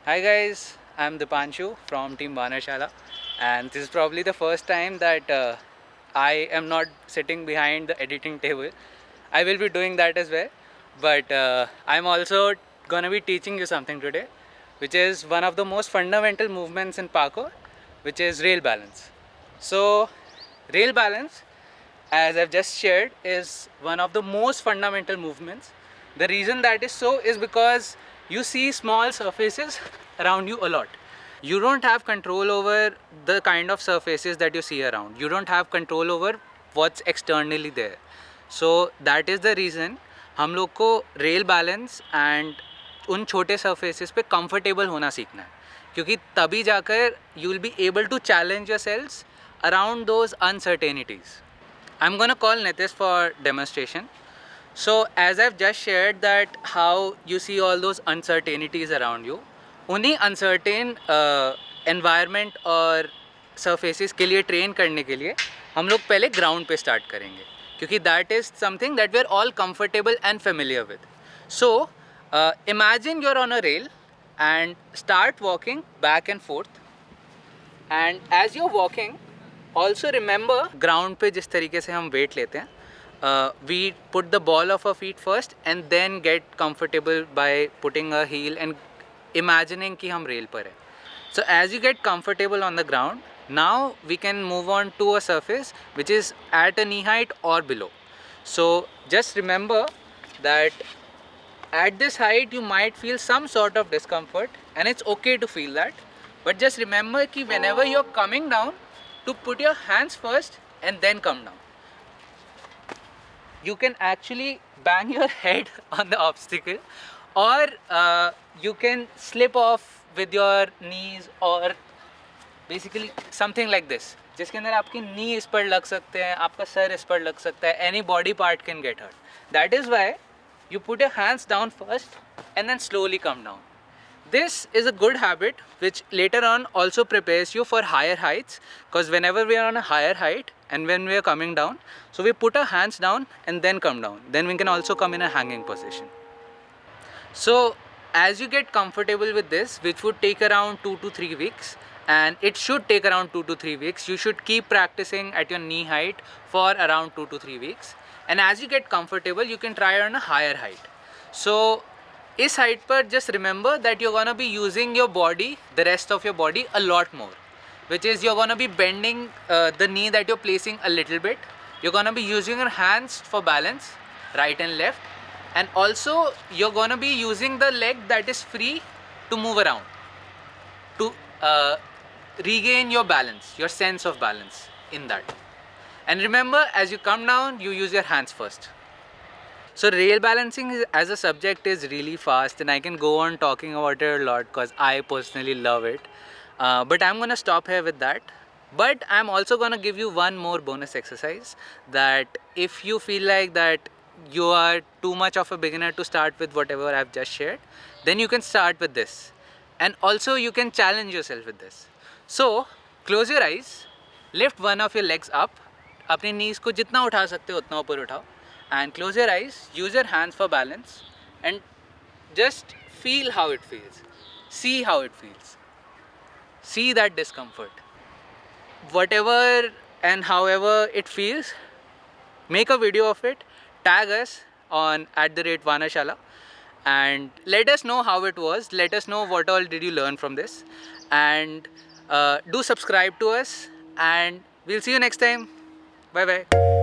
Hi guys, I'm Dipanshu from team Vanarshala, and this is probably the first time that I am not sitting behind the editing table. I will be doing that as well, but I'm also gonna be teaching you something today, which is one of the most fundamental movements in parkour, which is rail balance. So, rail balance, as I've just shared, is one of the most fundamental movements. The reason that is so is because you see small surfaces around you a lot. You don't have control over the kind of surfaces that you see around. You don't have control over what's externally there. So that is the reason हम लोग को rail balance and उन छोटे surfaces पे comfortable होना सीखना है, क्योंकि तभी जाकर you will be able to challenge yourselves around those uncertainties. I'm gonna call Nitish for demonstration. So as I've just shared that how you see all those uncertainties around you, उन्हीं uncertain environment और surfaces के लिए train करने के लिए हम लोग पहले ground पे start करेंगे, क्योंकि that is something that we're all comfortable and familiar with. So imagine you're on a rail and start walking back and forth, and as you're walking also remember ground पे जिस तरीके से हम weight लेते हैं, we put the ball of our feet first and then get comfortable by putting a heel and imagining कि हम rail पर हैं. So as you get comfortable on the ground, now we can move on to a surface which is at a knee height or below. So just remember that at this height you might feel some sort of discomfort, and it's okay to feel that, but just remember कि whenever you're coming down, to put your hands first and then come down. You can actually bang your head on the obstacle, or you can slip off with your knees, or basically something like this, जिसके अंदर आपकी knee इस पर लग सकते हैं, आपका sir इस पर लग सकता है, any body part can get hurt. That is why you put your hands down first and then slowly come down. This is a good habit which later on also prepares you for higher heights, because whenever we are on a higher height and when we are coming down, so we put our hands down and then come down. Then we can also come in a hanging position. So as you get comfortable with this, which would take around 2 to 3 weeks, and it should take around 2 to 3 weeks, you should keep practicing at your knee height for around 2 to 3 weeks. And as you get comfortable, you can try on a higher height. So इस height पर just remember that you're gonna be using your body, the rest of your body, a lot more, which is you're gonna be bending the knee that you're placing a little bit. You're gonna be using your hands for balance, right and left, and also you're gonna be using the leg that is free to move around, to regain your balance, your sense of balance in that. And remember, as you come down, you use your hands first. So rail balancing as a subject is really fast, and I can go on talking about it a lot because I personally love it. But I'm gonna stop here with that. But I'm also gonna give you one more bonus exercise, that if you feel like that you are too much of a beginner to start with whatever I've just shared, then you can start with this. And also you can challenge yourself with this. So close your eyes, lift one of your legs up, अपनी knees को जितना उठा सकते हो उतना ऊपर उठाओ, and close your eyes, use your hands for balance, and just feel how it feels. See how it feels. See that discomfort. Whatever and however it feels, make a video of it, tag us on @Vanarshala, and let us know how it was. Let us know what all did you learn from this, and do subscribe to us, and we'll see you next time. Bye bye.